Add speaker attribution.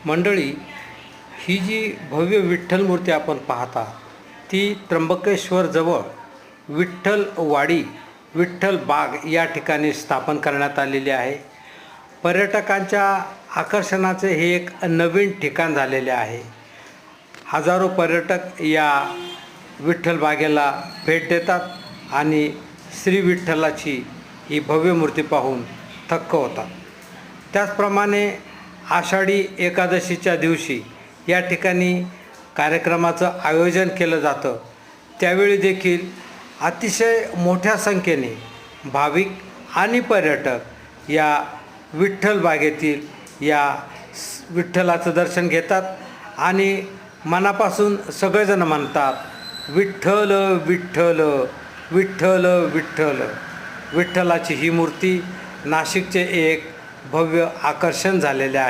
Speaker 1: मंडळी, ही जी भव्य विठ्ठल मूर्ती आपण पाहता ती त्र्यंबकेश्वरजवळ विठ्ठलवाडी विठ्ठल बाग या ठिकाणी स्थापन करण्यात आलेली आहे. पर्यटकांच्या आकर्षणाचे हे एक नवीन ठिकाण झालेले आहे. हजारो पर्यटक या विठ्ठल बागेला भेट देतात आणि श्री विठ्ठलाची ही भव्य मूर्ती पाहून थक्क होतात. त्याचप्रमाणे आषाढी एकादशीच्या दिवशी या ठिकाणी कार्यक्रमाचं आयोजन केलं जातं. त्यावेळी देखील अतिशय मोठ्या संख्येने भाविक आणि पर्यटक या विठ्ठल बागेतील या विठ्ठलाचं दर्शन घेतात आणि मनापासून सगळेजण म्हणतात, विठ्ठल विठ्ठल विठ्ठल विठ्ठल. विठ्ठलाची ही मूर्ती नाशिकचे एक भव्य आकर्षण झालेले आहे.